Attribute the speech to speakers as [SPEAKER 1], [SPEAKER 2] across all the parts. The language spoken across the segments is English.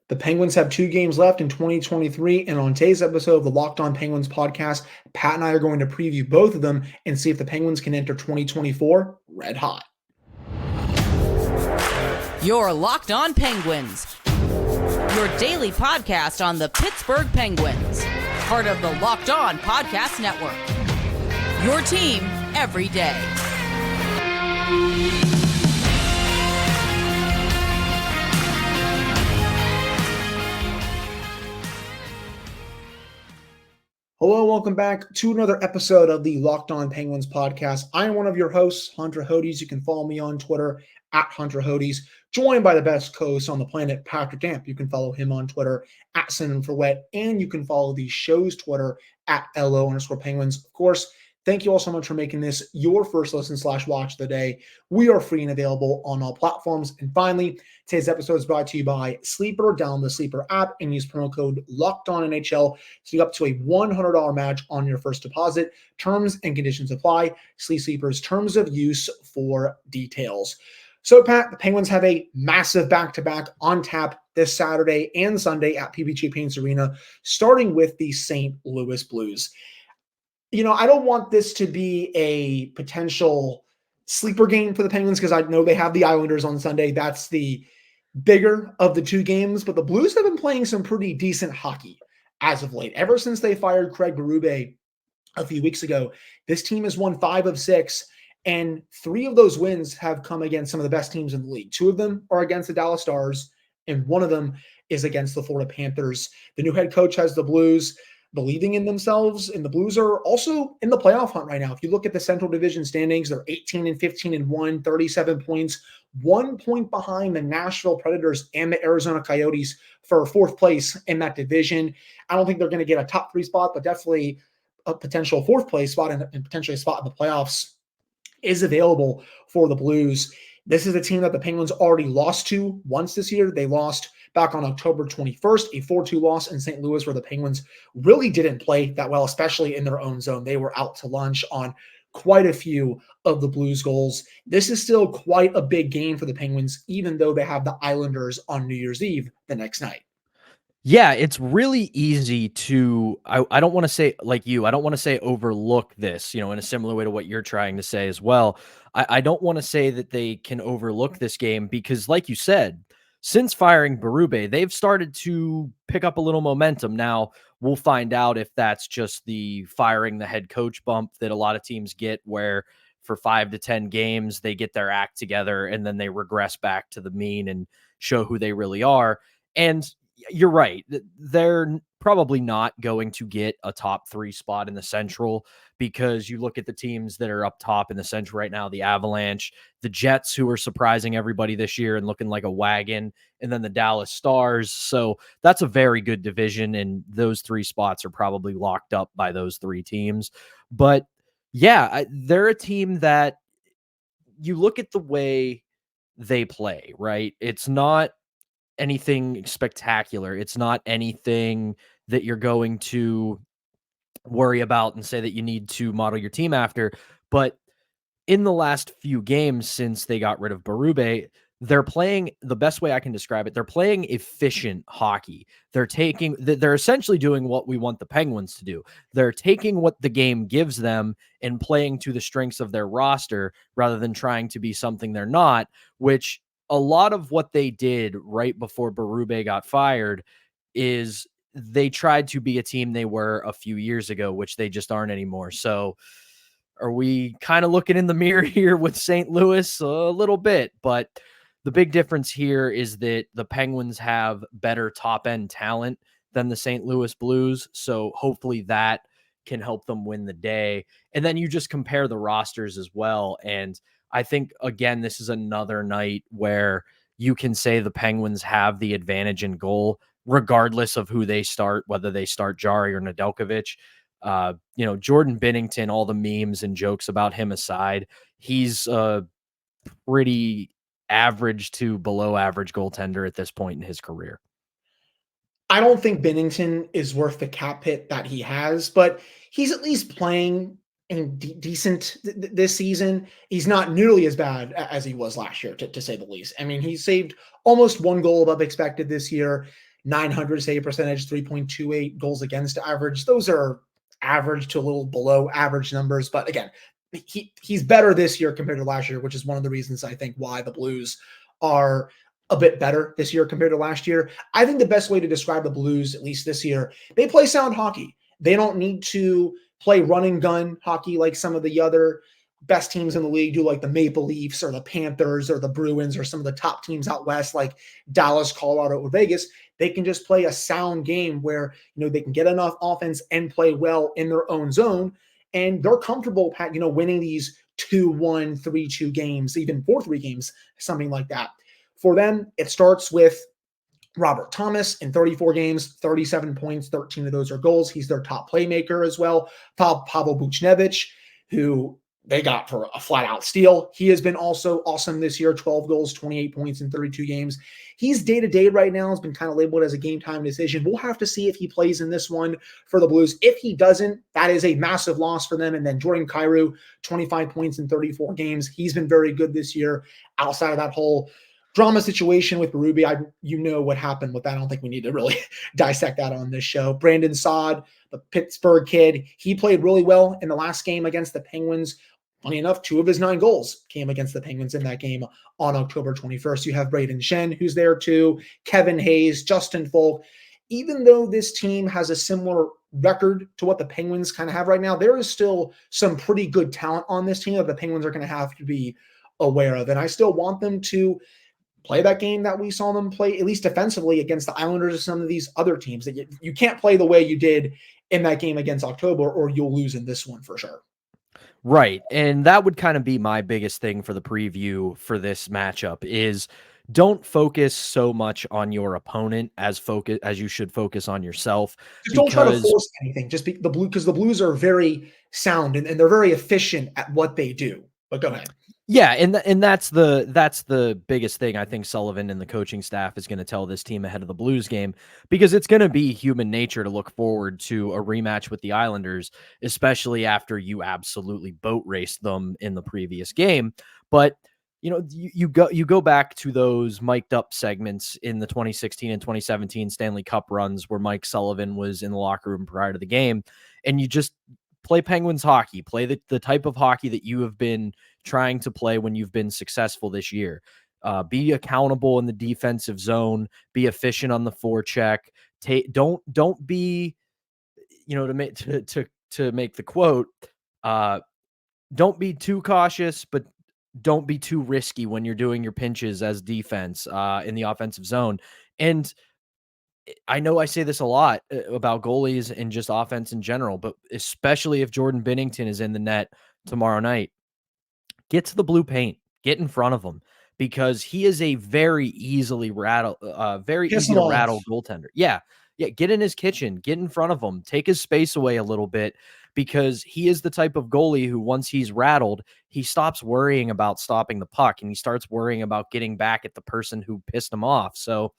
[SPEAKER 1] The Penguins have 2 games left in 2023, and on today's episode of the Locked On Penguins podcast, Pat and I are going to preview both of them and see if the Penguins can enter 2024 red hot.
[SPEAKER 2] You're Locked On Penguins, your daily podcast on the Pittsburgh Penguins, part of the Locked On Podcast Network. Your team every day.
[SPEAKER 1] Hello and welcome back to another episode of the Locked On Penguins podcast. I am one of your hosts, Hunter Hodes. You can follow me on Twitter at Hunter Hodes, joined by the best co-host on the planet, Patrick Damp. You can follow him on Twitter at SinForWet, and you can follow the show's Twitter at LO_Penguins. Of course, thank you all so much for making this your first listen/watch of the day. We are free and available on all platforms. And finally, today's episode is brought to you by Sleeper. Download the Sleeper app and use promo code LOCKEDONNHL to get up to a $100 match on your first deposit. Terms and conditions apply. See Sleeper's terms of use for details. So, Pat, the Penguins have a massive back-to-back on tap this Saturday and Sunday at PPG Paints Arena, starting with the St. Louis Blues. You know, I don't want this to be a potential sleeper game for the Penguins because I know they have the Islanders on Sunday. That's the bigger of the two games, but the Blues have been playing some pretty decent hockey as of late. Ever since they fired Craig Berube a few weeks ago, this team has won 5 of 6, and 3 of those wins have come against some of the best teams in the league. 2 of them are against the Dallas Stars, and 1 of them is against the Florida Panthers. The new head coach has the Blues believing in themselves, and the Blues are also in the playoff hunt right now. If you look at the Central Division standings, they're 18-15-1, 37 points, 1 point behind the Nashville Predators and the Arizona Coyotes for 4th place in that division. I don't think they're going to get a top 3 spot, but definitely a potential 4th place spot and potentially a spot in the playoffs is available for the Blues. This is a team that the Penguins already lost to once this year. They lost back on October 21st, a 4-2 loss in St. Louis, where the Penguins really didn't play that well, especially in their own zone. They were out to lunch on quite a few of the Blues goals. This is still quite a big game for the Penguins, even though they have the Islanders on New Year's Eve the next night.
[SPEAKER 3] Yeah, it's really easy to, I don't want to say like you, I don't want to say overlook this, in a similar way to what you're trying to say as well. I don't want to say that they can overlook this game because, like you said, since firing Berube, they've started to pick up a little momentum. Now, we'll find out if that's just the firing the head coach bump that a lot of teams get, where for 5 to 10 games, they get their act together and then they regress back to the mean and show who they really are. And you're right. They're probably not going to get a top 3 spot in the Central because you look at the teams that are up top in the Central right now, the Avalanche, the Jets, who are surprising everybody this year and looking like a wagon, and then the Dallas Stars. So that's a very good division, and those 3 spots are probably locked up by those 3 teams. But yeah, they're a team that you look at the way they play, right? It's not anything spectacular. It's not anything that you're going to worry about and say that you need to model your team after. But in the last few games since they got rid of Berube, they're playing, the best way I can describe it, they're playing efficient hockey. They're essentially doing what we want the Penguins to do. They're taking what the game gives them and playing to the strengths of their roster rather than trying to be something they're not, which a lot of what they did right before Berube got fired is they tried to be a team they were a few years ago, which they just aren't anymore. So are we kind of looking in the mirror here with St. Louis? A little bit, but the big difference here is that the Penguins have better top-end talent than the St. Louis Blues, so hopefully that can help them win the day. And then you just compare the rosters as well, and I think, again, this is another night where you can say the Penguins have the advantage in goal, regardless of who they start, whether they start Jari or Nedeljkovic. Jordan Binnington, all the memes and jokes about him aside, he's a pretty average to below average goaltender at this point in his career.
[SPEAKER 1] I don't think Binnington is worth the cap hit that he has, but he's at least playing decent this season. He's not nearly as bad as he was last year, to say the least. I mean, he saved almost 1 goal above expected this year. .900 save percentage, 3.28 goals against average. Those are average to a little below average numbers. But again, he's better this year compared to last year, which is one of the reasons I think why the Blues are a bit better this year compared to last year. I think the best way to describe the Blues, at least this year, they play sound hockey. They don't need to play run and gun hockey like some of the other best teams in the league do, like the Maple Leafs or the Panthers or the Bruins or some of the top teams out west like Dallas, Colorado, or Vegas. They can just play a sound game where, they can get enough offense and play well in their own zone, and they're comfortable, winning these 2-1, 3-2 games, even 4-3 games, something like that. For them, it starts with Robert Thomas in 34 games, 37 points, 13 of those are goals. He's their top playmaker as well. Pavel Buchnevich, who they got for a flat-out steal. He has been also awesome this year, 12 goals, 28 points in 32 games. He's day-to-day right now, has been kind of labeled as a game-time decision. We'll have to see if he plays in this one for the Blues. If he doesn't, that is a massive loss for them. And then Jordan Kyrou, 25 points in 34 games. He's been very good this year outside of that whole drama situation with Berube. You know what happened with that. I don't think we need to really dissect that on this show. Brandon Saad, the Pittsburgh kid, he played really well in the last game against the Penguins. Funny enough, 2 of his 9 goals came against the Penguins in that game on October 21st. You have Braden Shen, who's there too, Kevin Hayes, Justin Folk. Even though this team has a similar record to what the Penguins kind of have right now, there is still some pretty good talent on this team that the Penguins are going to have to be aware of. And I still want them to play that game that we saw them play, at least defensively, against the Islanders or some of these other teams. That you can't play the way you did in that game against October, or you'll lose in this one for sure.
[SPEAKER 3] Right. And that would kind of be my biggest thing for the preview for this matchup is don't focus so much on your opponent as you should focus on yourself.
[SPEAKER 1] Just don't try to force anything. Just because the Blues are very sound and they're very efficient at what they do. But go ahead.
[SPEAKER 3] Yeah, and that's the biggest thing I think Sullivan and the coaching staff is going to tell this team ahead of the Blues game, because it's going to be human nature to look forward to a rematch with the Islanders, especially after you absolutely boat raced them in the previous game. But you go back to those mic'd up segments in the 2016 and 2017 Stanley Cup runs where Mike Sullivan was in the locker room prior to the game, and you just play Penguins hockey, play the type of hockey that you have been trying to play when you've been successful this year. Be accountable in the defensive zone, be efficient on the forecheck. Don't be, to make the quote, don't be too cautious, but don't be too risky when you're doing your pinches as defense in the offensive zone. And I know I say this a lot about goalies and just offense in general, but especially if Jordan Binnington is in the net tomorrow night, get to the blue paint, get in front of him, because he is a very easy to rattle goaltender. Yeah. Get in his kitchen, get in front of him, take his space away a little bit, because he is the type of goalie who, once he's rattled, he stops worrying about stopping the puck and he starts worrying about getting back at the person who pissed him off. So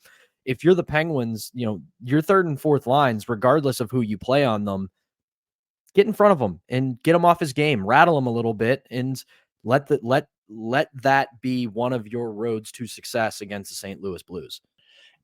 [SPEAKER 3] if you're the Penguins, your third and fourth lines, regardless of who you play on them, get in front of him and get him off his game, rattle him a little bit, and let that be one of your roads to success against the St. Louis Blues.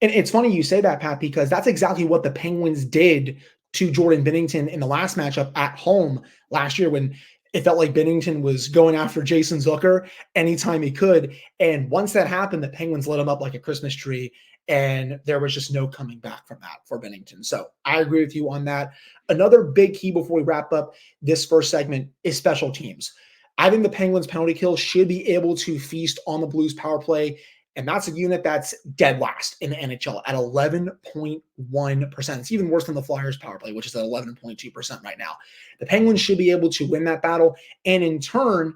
[SPEAKER 1] And it's funny you say that, Pat, because that's exactly what the Penguins did to Jordan Binnington in the last matchup at home last year, when it felt like Binnington was going after Jason Zucker anytime he could. And once that happened, the Penguins lit him up like a Christmas tree, and there was just no coming back from that for Binnington. So I agree with you on that. Another big key before we wrap up this first segment is special teams. I think the Penguins penalty kill should be able to feast on the Blues power play, and that's a unit that's dead last in the NHL at 11.1%. It's even worse than the Flyers power play, which is at 11.2% right now. The Penguins should be able to win that battle, and in turn,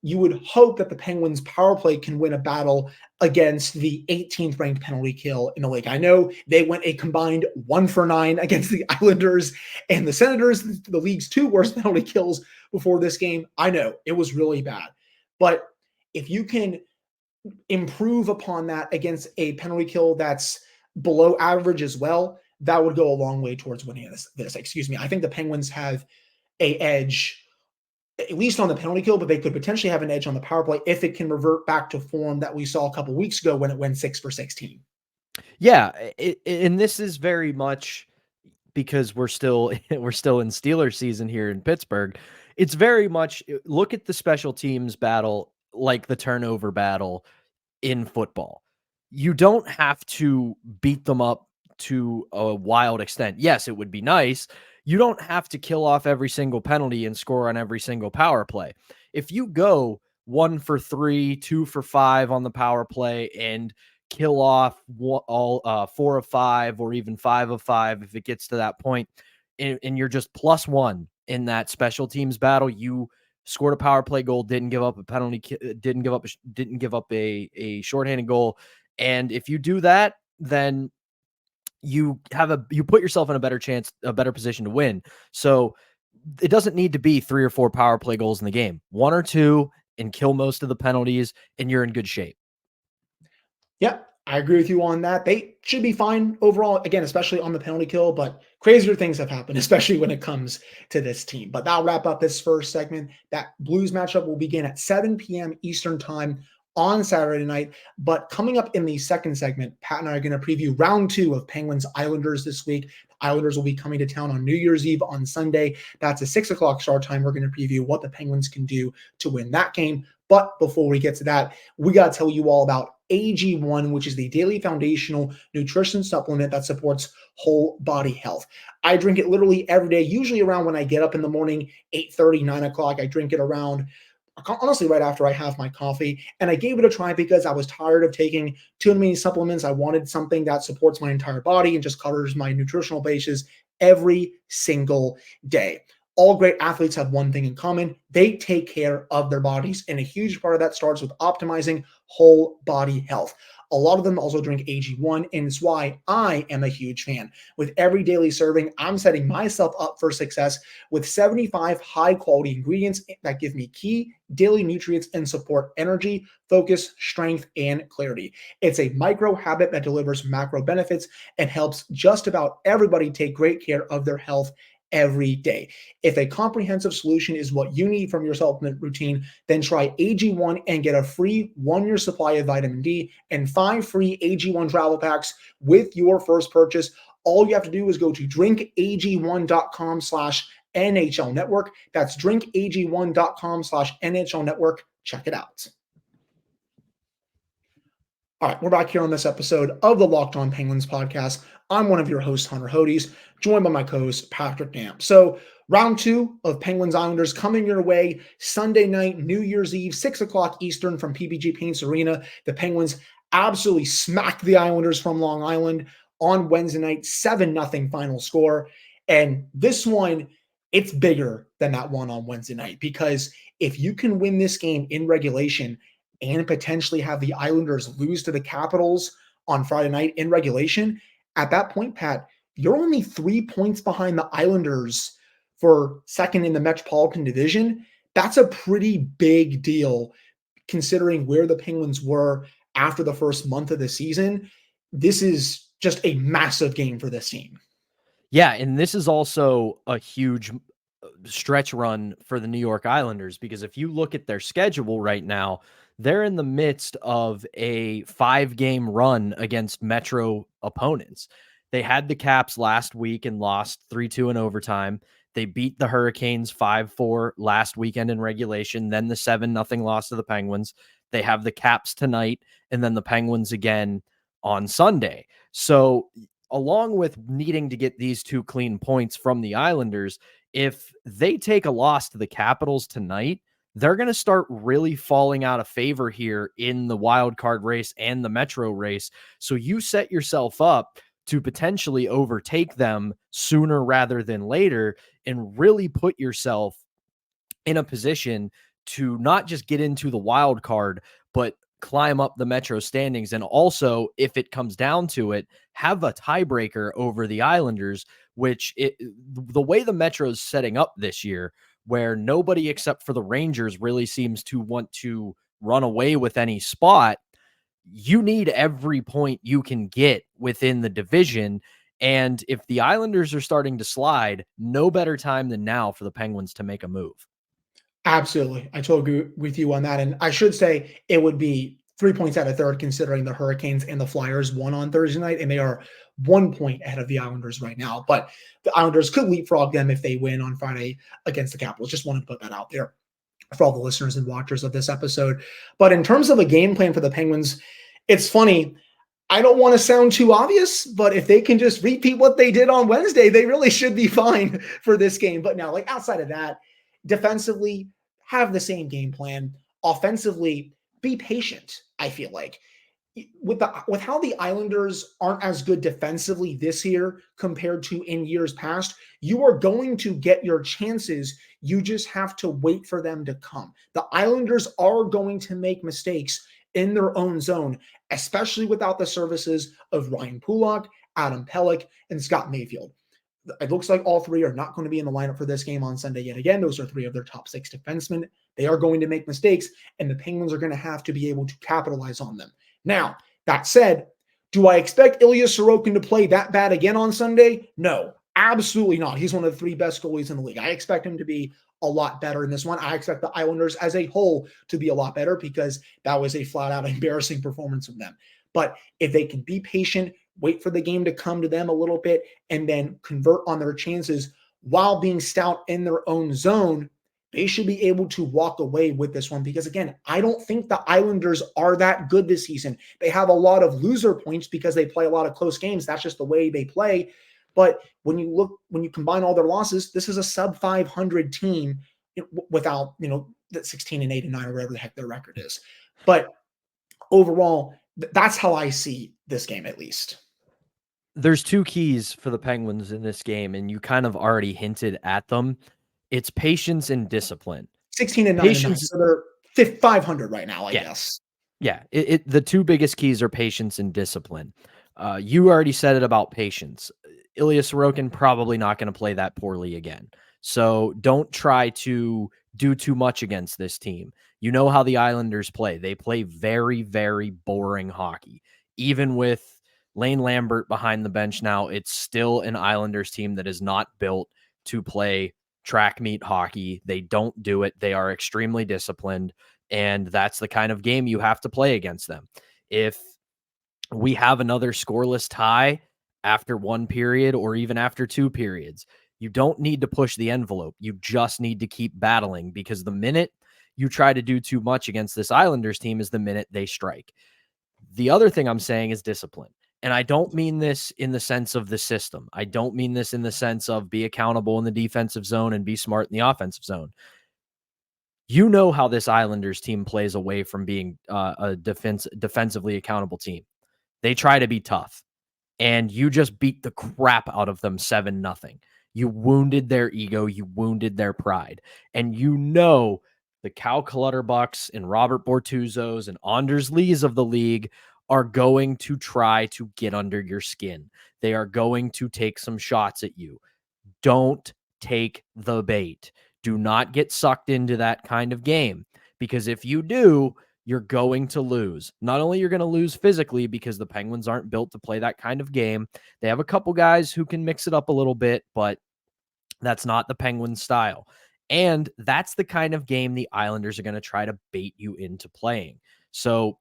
[SPEAKER 1] you would hope that the Penguins power play can win a battle against the 18th ranked penalty kill in the league. I know they went a combined 1 for 9 against the Islanders and the Senators, the league's 2 worst penalty kills before this game. I know it was really bad, but if you can improve upon that against a penalty kill that's below average as well, that would go a long way towards winning this. I think the Penguins have an edge, at least on the penalty kill, but they could potentially have an edge on the power play if it can revert back to form that we saw a couple weeks ago when it went 6 for 16.
[SPEAKER 3] Yeah, and this is very much because we're still we're still in Steelers season here in Pittsburgh. It's very much look at the special teams battle like the turnover battle in football. You don't have to beat them up to a wild extent. Yes, it would be nice. You don't have to kill off every single penalty and score on every single power play. If you go 1 for 3, 2 for 5 on the power play and kill off all 4 of 5 or even 5 of 5, if it gets to that point, and you're just +1 in that special teams battle, you scored a power play goal, didn't give up a penalty, didn't give up a shorthanded goal. And if you do that, then you put yourself in a better position to win. So it doesn't need to be 3 or 4 power play goals in the game. 1 or 2 and kill most of the penalties, and you're in good shape.
[SPEAKER 1] Yeah, I agree with you on that. They should be fine overall, again, especially on the penalty kill, but crazier things have happened, especially when it comes to this team. But that'll wrap up this first segment. That Blues matchup will begin at 7 p.m. Eastern time on Saturday night. But coming up in the second segment, Pat and I are going to preview round 2 of Penguins Islanders this week. The Islanders will be coming to town on New Year's Eve on Sunday. That's a 6 o'clock start time. We're going to preview what the Penguins can do to win that game. But before we get to that, we got to tell you all about AG1, which is the daily foundational nutrition supplement that supports whole body health. I drink it literally every day, usually around when I get up in the morning, 8:30, 9 o'clock. I drink it around, honestly, right after I have my coffee. And I gave it a try because I was tired of taking too many supplements. I wanted something that supports my entire body and just covers my nutritional bases every single day. All great athletes have one thing in common. They take care of their bodies. And a huge part of that starts with optimizing whole body health. A lot of them also drink AG1, and it's why I am a huge fan. With every daily serving, I'm setting myself up for success with 75 high-quality ingredients that give me key daily nutrients and support energy, focus, strength, and clarity. It's a micro habit that delivers macro benefits and helps just about everybody take great care of their health every day. If a comprehensive solution is what you need from your supplement routine, then try AG1 and get a free 1-year supply of vitamin D and 5 free AG1 travel packs with your first purchase. All you have to do is go to drinkag1.com/NHL network. That's drinkag1.com/NHL network. Check it out. All right, we're back here on this episode of the Locked On Penguins podcast. I'm one of your hosts, Hunter Hodes, joined by my co-host, Patrick Damp. So round 2 of Penguins Islanders coming your way Sunday night, New Year's Eve, 6 o'clock Eastern from PPG Paints Arena. The Penguins absolutely smacked the Islanders from Long Island on Wednesday night, 7-0 final score. And this one, it's bigger than that one on Wednesday night, because if you can win this game in regulation and potentially have the Islanders lose to the Capitals on Friday night in regulation, at that point, Pat, you're only 3 points behind the Islanders for second in the Metropolitan Division. That's a pretty big deal considering where the Penguins were after the first month of the season. This is just a massive game for this team.
[SPEAKER 3] Yeah, and this is also a huge stretch run for the New York Islanders, because if you look at their schedule right now, they're in the midst of a 5-game run against Metro opponents. They had the Caps last week and lost 3-2 in overtime. They beat the Hurricanes 5-4 last weekend in regulation, then the 7-0 loss to the Penguins. They have the Caps tonight, and then the Penguins again on Sunday. So along with needing to get these 2 clean points from the Islanders, if they take a loss to the Capitals tonight, they're going to start really falling out of favor here in the wild card race and the Metro race. So you set yourself up to potentially overtake them sooner rather than later and really put yourself in a position to not just get into the wild card, but climb up the Metro standings. And also, if it comes down to it, have a tiebreaker over the Islanders, which the way the Metro is setting up this year, where nobody except for the Rangers really seems to want to run away with any spot, you need every point you can get within the division. And if the Islanders are starting to slide, no better time than now for the Penguins to make a move.
[SPEAKER 1] Absolutely. I totally agree with you on that. And I should say it would be 3 points out of third, considering the Hurricanes and the Flyers won on Thursday night, and they are 1 point ahead of the Islanders right now. But the Islanders could leapfrog them if they win on Friday against the Capitals. Just wanted to put that out there for all the listeners and watchers of this episode. But in terms of a game plan for the Penguins, it's funny. I don't want to sound too obvious, but if they can just repeat what they did on Wednesday, they really should be fine for this game. But now, like outside of that, defensively, have the same game plan. Offensively, be patient, I feel like. With how the Islanders aren't as good defensively this year compared to in years past, you are going to get your chances. You just have to wait for them to come. The Islanders are going to make mistakes in their own zone, especially without the services of Ryan Pulock, Adam Pelech, and Scott Mayfield. It looks like all three are not going to be in the lineup for this game on Sunday yet again. Those are three of their top 6 defensemen. They are going to make mistakes, and the Penguins are going to have to be able to capitalize on them. Now, that said, do I expect Ilya Sorokin to play that bad again on Sunday? No, absolutely not. He's one of the 3 best goalies in the league. I expect him to be a lot better in this one. I expect the Islanders as a whole to be a lot better because that was a flat-out embarrassing performance from them. But if they can be patient, wait for the game to come to them a little bit, and then convert on their chances while being stout in their own zone, they should be able to walk away with this one because, again, I don't think the Islanders are that good this season. They have a lot of loser points because they play a lot of close games. That's just the way they play. But when you combine all their losses, this is a sub 500 team without, that 16-8-9 or whatever the heck their record is. But overall, that's how I see this game, at least.
[SPEAKER 3] There's 2 keys for the Penguins in this game, and you kind of already hinted at them. It's patience and discipline.
[SPEAKER 1] 16-9, so they're 500 right now, I guess.
[SPEAKER 3] Yeah, the 2 biggest keys are patience and discipline. You already said it about patience. Ilya Sorokin probably not going to play that poorly again. So don't try to do too much against this team. You know how the Islanders play. They play very, very boring hockey. Even with Lane Lambert behind the bench now, it's still an Islanders team that is not built to play track meet hockey. They don't do it. They are extremely disciplined, and that's the kind of game you have to play against them. If we have another scoreless tie after 1 period or even after 2 periods, you don't need to push the envelope. You just need to keep battling, because the minute you try to do too much against this Islanders team is the minute they strike. The other thing I'm saying is discipline. And I don't mean this in the sense of the system. I don't mean this in the sense of be accountable in the defensive zone and be smart in the offensive zone. You know how this Islanders team plays away from being a defensively accountable team. They try to be tough, and you just beat the crap out of them 7-0. You wounded their ego. You wounded their pride. And the Cal Clutterbucks and Robert Bortuzzo's and Anders Lees of the league are going to try to get under your skin. They are going to take some shots at you. Don't take the bait. Do not get sucked into that kind of game, because if you do, you're going to lose. Not only you're going to lose physically, because the Penguins aren't built to play that kind of game. They have a couple guys who can mix it up a little bit, but that's not the Penguins style. And that's the kind of game the Islanders are going to try to bait you into playing. So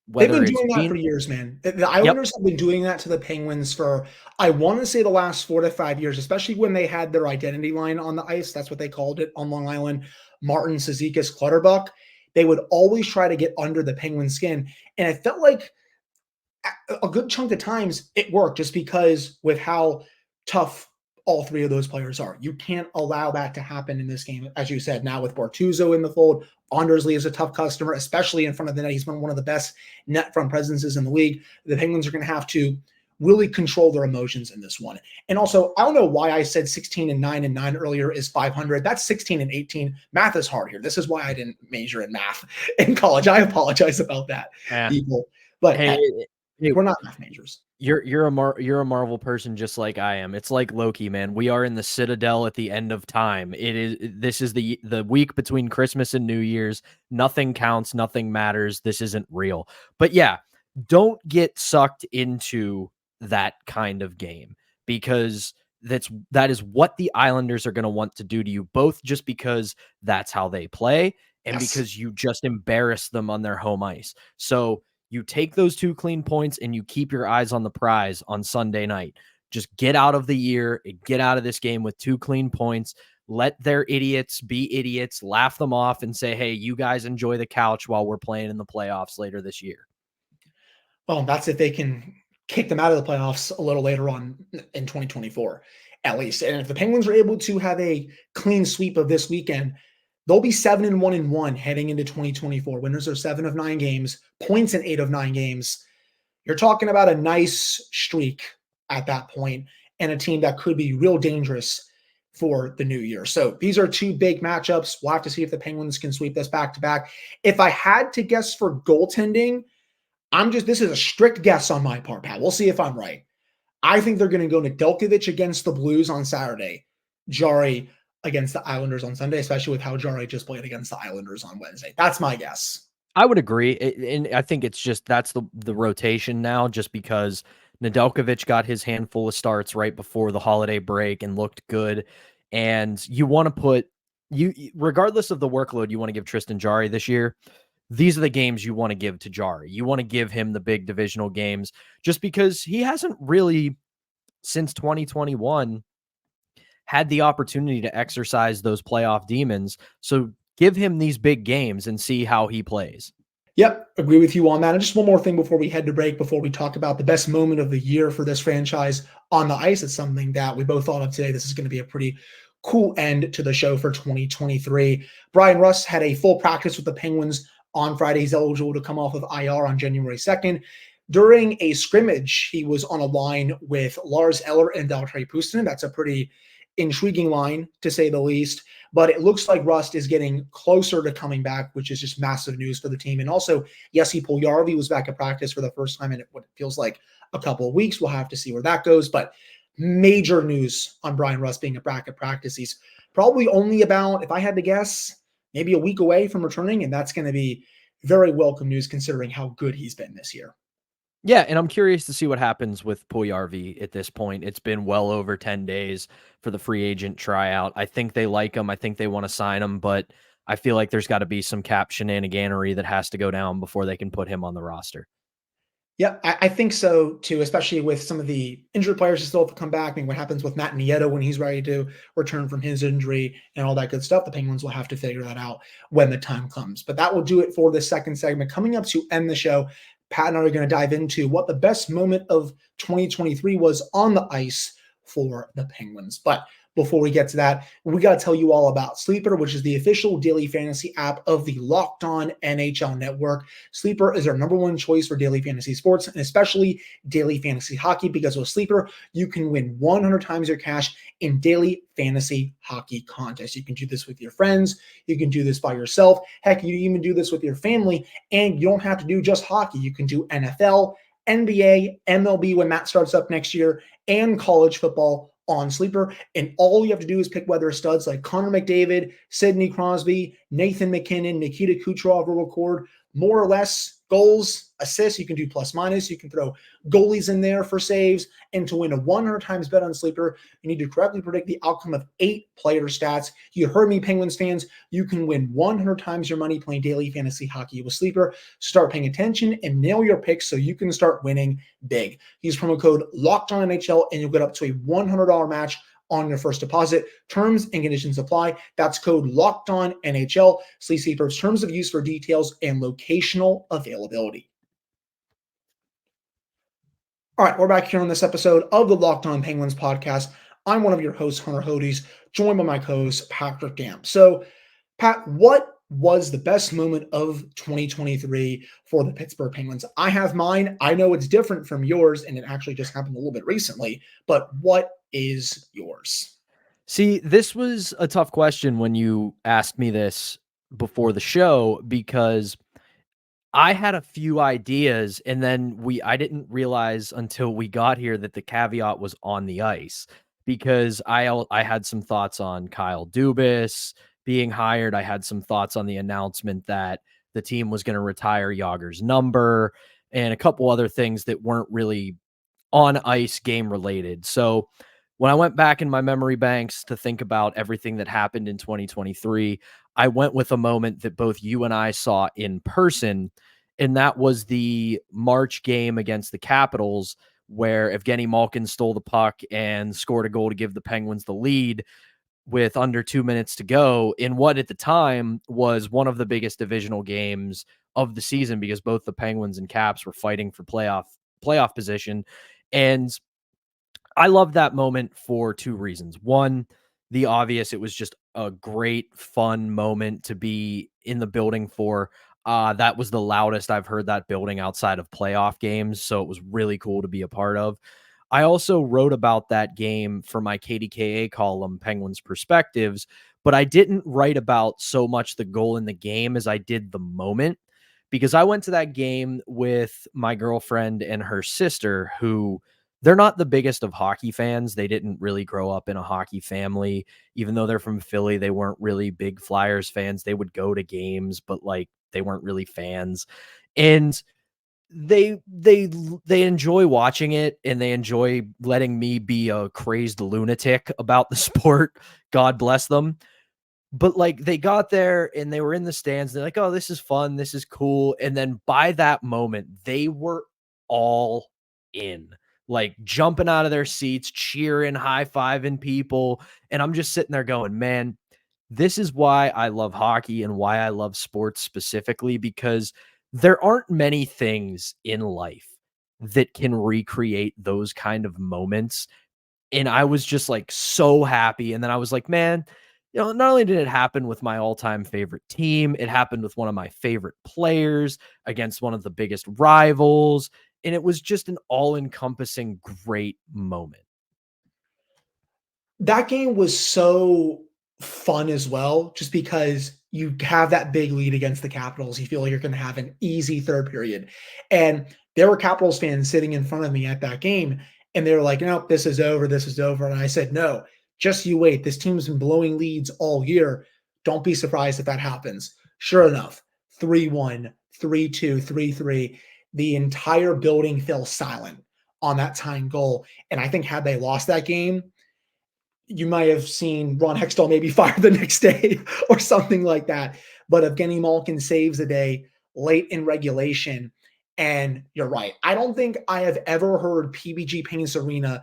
[SPEAKER 1] they've been doing that for years, man. The Islanders have been doing that to the Penguins for, I want to say, the last 4 to 5 years, especially when they had their identity line on the ice. That's what they called it on Long Island. Martin, Cizikas, Clutterbuck. They would always try to get under the Penguin skin. And I felt like a good chunk of times it worked, just because with how tough all 3 of those players are. You can't allow that to happen in this game. As you said, now with Bortuzzo in the fold, Anders Lee is a tough customer, especially in front of the net. He's been one of the best net front presences in the league. The Penguins are going to have to really control their emotions in this one. And also, I don't know why I said 16-9 earlier is 500. That's 16-18. Math is hard here. This is why I didn't major in math in college. I apologize about that, people. But hey, we're not math majors.
[SPEAKER 3] You're a Marvel person just like I am. It's like Loki, man. We are in the Citadel at the end of time. This is the week between Christmas and New Year's. Nothing counts, nothing matters. This isn't real. But yeah, don't get sucked into that kind of game, because that is what the Islanders are going to want to do to you, both just because that's how they play, and
[SPEAKER 1] Yes.
[SPEAKER 3] because you just embarrassed them on their home ice. So you take those 2 clean points and you keep your eyes on the prize on Sunday night. Just get out of the year, get out of this game with 2 clean points. Let their idiots be idiots, laugh them off, and say, hey, you guys enjoy the couch while we're playing in the playoffs later this year.
[SPEAKER 1] Well, that's if they can kick them out of the playoffs a little later on in 2024, at least. And if the Penguins are able to have a clean sweep of this weekend, they'll be 7-1-1 heading into 2024. Winners are 7 of 9 games, points in 8 of 9 games. You're talking about a nice streak at that point and a team that could be real dangerous for the new year. So these are 2 big matchups. We'll have to see if the Penguins can sweep this back to back. If I had to guess for goaltending, this is a strict guess on my part, Pat. We'll see if I'm right. I think they're going to go Nedeljkovic against the Blues on Saturday, Jari against the Islanders on Sunday, especially with how Jari just played against the Islanders on Wednesday. That's my guess.
[SPEAKER 3] I would agree. And I think it's just that's the rotation now, just because Nedeljkovic got his handful of starts right before the holiday break and looked good. And you want to put regardless of the workload you want to give Tristan Jari this year, these are the games you want to give to Jari. You want to give him the big divisional games just because he hasn't really, since 2021, had the opportunity to exercise those playoff demons. So give him these big games and see how he plays.
[SPEAKER 1] Yep, agree with you on that. And just one more thing before we head to break, before we talk about the best moment of the year for this franchise on the ice. It's something that we both thought of today. This is going to be a pretty cool end to the show for 2023. Brian Rust had a full practice with the Penguins on Friday. He's eligible to come off of IR on January 2nd. During a scrimmage, he was on a line with Lars Eller and Valtteri Puustinen. That's a pretty intriguing line, to say the least. But it looks like Rust is getting closer to coming back, which is just massive news for the team. And also, Jesse Puljujärvi was back at practice for the first time in what feels like a couple of weeks. We'll have to see where that goes. But major news on Brian Rust being back at practice. He's probably only about, if I had to guess, maybe a week away from returning. And that's going to be very welcome news considering how good he's been this year.
[SPEAKER 3] Yeah, and I'm curious to see what happens with Puljujärvi at this point. It's been well over 10 days for the free agent tryout. I think they like him. I think they want to sign him, but I feel like there's got to be some cap shenaniganery that has to go down before they can put him on the roster.
[SPEAKER 1] Yeah, I think so too, especially with some of the injured players who still have to come back. I mean, what happens with Matt Nieto when he's ready to return from his injury and all that good stuff? The Penguins will have to figure that out when the time comes. But that will do it for this second segment. Coming up to end the show, Pat and I are going to dive into what the best moment of 2023 was on the ice for the Penguins. But before we get to that, we got to tell you all about Sleeper, which is the official daily fantasy app of the Locked On NHL Network. Sleeper is our #1 choice for daily fantasy sports, and especially daily fantasy hockey, because with Sleeper, you can win 100 times your cash in daily fantasy hockey contests. You can do this with your friends. You can do this by yourself. Heck, you even do this with your family, and you don't have to do just hockey. You can do NFL, NBA, MLB when that starts up next year, and college football on Sleeper. And all you have to do is pick whether studs like Connor McDavid, Sidney Crosby, Nathan McKinnon, Nikita Kucherov will record more or less goals, assists. You can do plus minus. You can throw goalies in there for saves. And to win a 100 times bet on Sleeper, you need to correctly predict the outcome of 8 player stats. You heard me, Penguins fans. You can win 100 times your money playing daily fantasy hockey with Sleeper. Start paying attention and nail your picks so you can start winning big. Use promo code LOCKEDONNHL and you'll get up to a $100 match on your first deposit. Terms and conditions apply. That's code LOCKEDONNHL. See Sleeper's terms of use for details and locational availability. All right, we're back here on this episode of the Locked On Penguins podcast. I'm one of your hosts, Hunter Hodes, joined by my co-host, Patrick Damp. So, Pat, what was the best moment of 2023 for the Pittsburgh Penguins? I have mine. I know it's different from yours, and it actually just happened a little bit recently, but what is yours?
[SPEAKER 3] See, this was a tough question when you asked me this before the show, because I had a few ideas, and then I didn't realize until we got here that the caveat was on the ice, because I had some thoughts on Kyle Dubas being hired. I had some thoughts on the announcement that the team was going to retire Yager's number and a couple other things that weren't really on ice game related. So when I went back in my memory banks to think about everything that happened in 2023, I went with a moment that both you and I saw in person, and that was the March game against the Capitals, where Evgeny Malkin stole the puck and scored a goal to give the Penguins the lead with under 2 minutes to go in what at the time was one of the biggest divisional games of the season, because both the Penguins and Caps were fighting for playoff position. And I love that moment for two reasons. One, the obvious, it was just a great, fun moment to be in the building for. That was the loudest I've heard that building outside of playoff games. So it was really cool to be a part of. I also wrote about that game for my KDKA column, Penguins Perspectives, but I didn't write about so much the goal in the game as I did the moment, because I went to that game with my girlfriend and her sister, who they're not the biggest of hockey fans. They didn't really grow up in a hockey family. Even though they're from Philly, they weren't really big Flyers fans. They would go to games, but like they weren't really fans. And they enjoy watching it, and they enjoy letting me be a crazed lunatic about the sport. God bless them. But like they got there and they were in the stands. They're like, "Oh, this is fun. This is cool." And then by that moment, they were all in, like jumping out of their seats, cheering, high-fiving people. And I'm just sitting there going, man, this is why I love hockey and why I love sports specifically, because there aren't many things in life that can recreate those kind of moments. And I was just like so happy. And then I was like, man, not only did it happen with my all-time favorite team, it happened with one of my favorite players against one of the biggest rivals. And it was just an all-encompassing great moment.
[SPEAKER 1] That game was so fun as well, just because you have that big lead against the Capitals. You feel like you're going to have an easy third period. And there were Capitals fans sitting in front of me at that game, and they were like, no, this is over. This is over. And I said, no, just you wait. This team's been blowing leads all year. Don't be surprised if that happens. Sure enough, 3-1, 3-2, 3-3. The entire building fell silent on that tying goal. And I think had they lost that game, you might have seen Ron Hextall maybe fired the next day or something like that. But Evgeny Malkin saves the day late in regulation. And you're right. I don't think I have ever heard PBG Paints Arena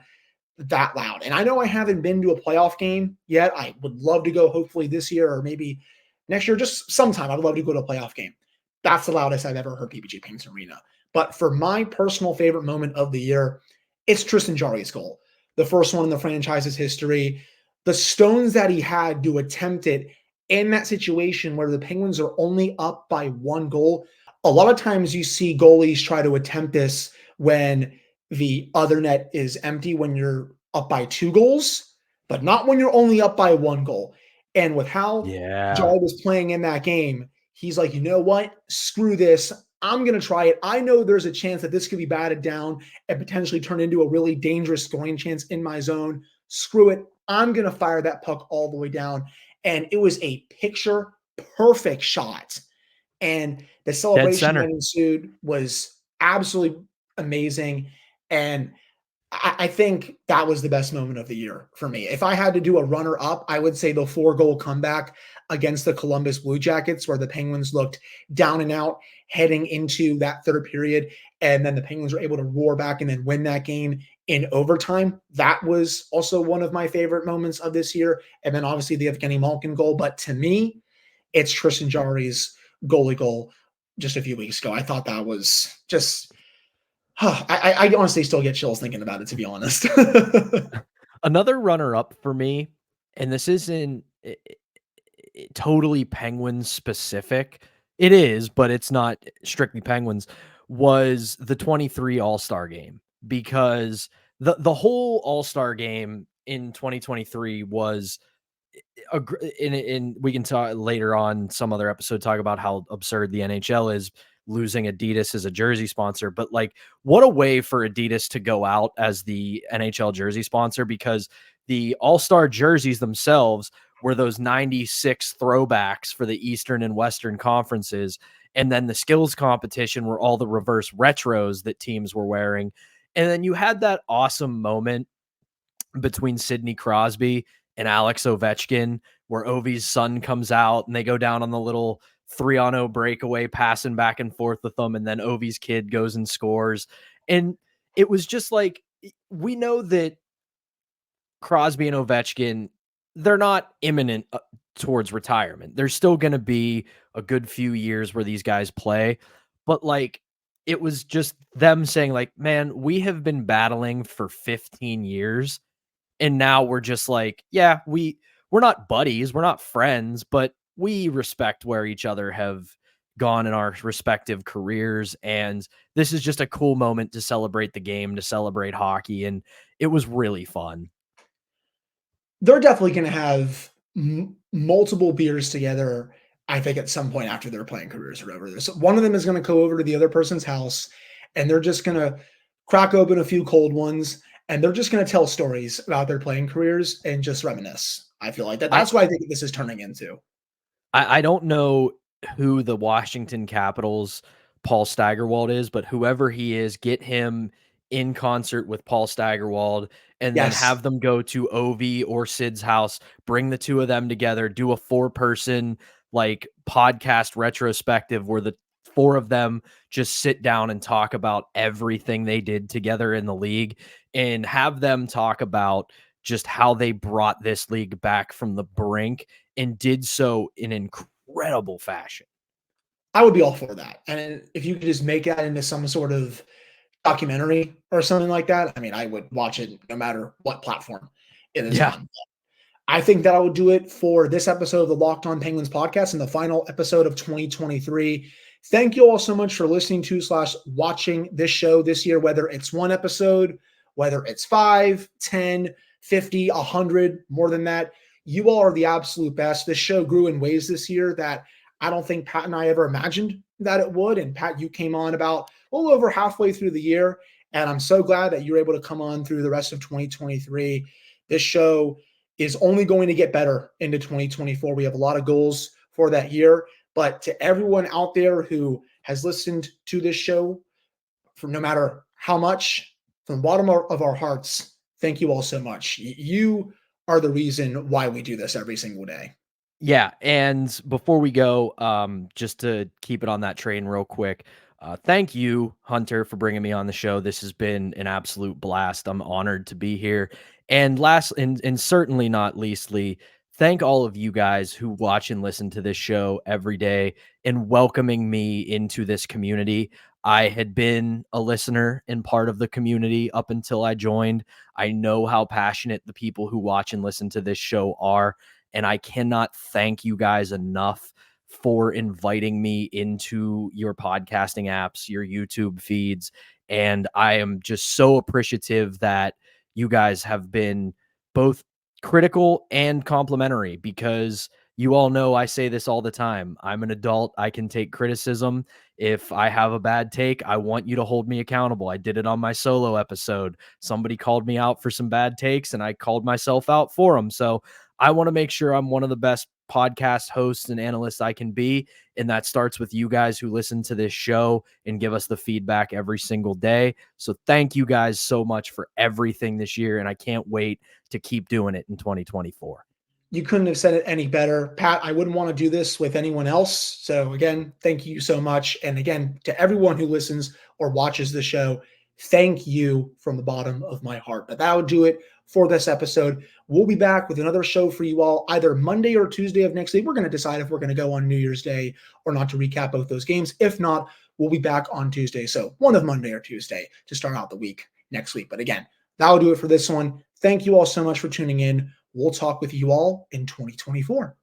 [SPEAKER 1] that loud. And I know I haven't been to a playoff game yet. I would love to go hopefully this year or maybe next year, just sometime. I'd love to go to a playoff game. That's the loudest I've ever heard PBG Paints Arena. But for my personal favorite moment of the year, it's Tristan Jarry's goal, the first one in the franchise's history. The stones that he had to attempt it in that situation where the Penguins are only up by one goal. A lot of times you see goalies try to attempt this when the other net is empty, when you're up by 2 goals, but not when you're only up by 1 goal. And with how
[SPEAKER 3] Yeah.
[SPEAKER 1] Jarry was playing in that game, he's like, you know what? Screw this. I'm going to try it. I know there's a chance that this could be batted down and potentially turn into a really dangerous scoring chance in my zone. Screw it. I'm going to fire that puck all the way down. And it was a picture perfect shot. And the celebration that ensued was absolutely amazing. And I think that was the best moment of the year for me. If I had to do a runner-up, I would say the 4-goal comeback against the Columbus Blue Jackets, where the Penguins looked down and out heading into that third period, and then the Penguins were able to roar back and then win that game in overtime. That was also one of my favorite moments of this year. And then obviously the Evgeny Malkin goal. But to me, it's Tristan Jarry's goalie goal just a few weeks ago. I thought that was just – I honestly still get chills thinking about it, to be honest.
[SPEAKER 3] Another runner-up for me, and this isn't totally Penguins specific. It is, but it's not strictly Penguins, was the 23 All-Star game, because the whole All-Star game in 2023 was in we can talk later on some other episode, talk about how absurd the NHL is, losing Adidas as a jersey sponsor. But like, what a way for Adidas to go out as the NHL jersey sponsor, because the All-Star jerseys themselves were those 96 throwbacks for the Eastern and Western conferences. And then the skills competition were all the reverse retros that teams were wearing. And then you had that awesome moment between Sidney Crosby and Alex Ovechkin, where Ovi's son comes out and they go down on the little 3-on-0 breakaway, passing back and forth with them. And then Ovi's kid goes and scores. And it was just like, we know that Crosby and Ovechkin, they're not imminent towards retirement. There's still going to be a good few years where these guys play, but like, it was just them saying like, man, we have been battling for 15 years. And now we're just like, yeah, we're not buddies. We're not friends, but we respect where each other have gone in our respective careers. And this is just a cool moment to celebrate the game, to celebrate hockey. And it was really fun.
[SPEAKER 1] They're definitely going to have multiple beers together, I think, at some point after their playing careers are over. So one of them is going to go over to the other person's house, and they're just going to crack open a few cold ones, and they're just going to tell stories about their playing careers and just reminisce. I feel like that's what I think this is turning into.
[SPEAKER 3] I don't know who the Washington Capitals Paul Steigerwald is, but whoever he is, get him in concert with Paul Steigerwald and then have them go to Ovi or Sid's house, bring the two of them together, do a 4-person like podcast retrospective where the 4 of them just sit down and talk about everything they did together in the league, and have them talk about just how they brought this league back from the brink and did so in incredible fashion.
[SPEAKER 1] I would be all for that. And if you could just make that into some sort of documentary or something like that, I mean, I would watch it no matter what platform it is on. I think that I would do it for this episode of the Locked On Penguins podcast and the final episode of 2023. Thank you all so much for listening to / watching this show this year, whether it's one episode, whether it's 5, 10, 50, 100, more than that. You all are the absolute best. This show grew in ways this year that I don't think Pat and I ever imagined that it would. And Pat, you came on about a little over halfway through the year, and I'm so glad that you're able to come on through the rest of 2023. This show is only going to get better into 2024. We have a lot of goals for that year, but to everyone out there who has listened to this show, from no matter how much, from the bottom of our hearts, thank you all so much. You are the reason why we do this every single day.
[SPEAKER 3] Yeah, and before we go, just to keep it on that train real quick, thank you, Hunter, for bringing me on the show. This has been an absolute blast. I'm honored to be here. And last, and certainly not leastly, thank all of you guys who watch and listen to this show every day and welcoming me into this community. I had been a listener and part of the community up until I joined. I know how passionate the people who watch and listen to this show are, and I cannot thank you guys enough for inviting me into your podcasting apps, your YouTube feeds. And I am just so appreciative that you guys have been both critical and complimentary, because you all know I say this all the time. I'm an adult. I can take criticism. If I have a bad take, I want you to hold me accountable. I did it on my solo episode. Somebody called me out for some bad takes and I called myself out for them. So I want to make sure I'm one of the best podcast hosts and analysts I can be. And that starts with you guys who listen to this show and give us the feedback every single day. So thank you guys so much for everything this year. And I can't wait to keep doing it in 2024.
[SPEAKER 1] You couldn't have said it any better, Pat. I wouldn't want to do this with anyone else. So again, thank you so much. And again, to everyone who listens or watches the show, thank you from the bottom of my heart. But that would do it for this episode. We'll be back with another show for you all either Monday or Tuesday of next week. We're going to decide if we're going to go on New Year's Day or not to recap both those games. If not, we'll be back on Tuesday. So one of Monday or Tuesday to start out the week next week. But again, that'll do it for this one. Thank you all so much for tuning in. We'll talk with you all in 2024.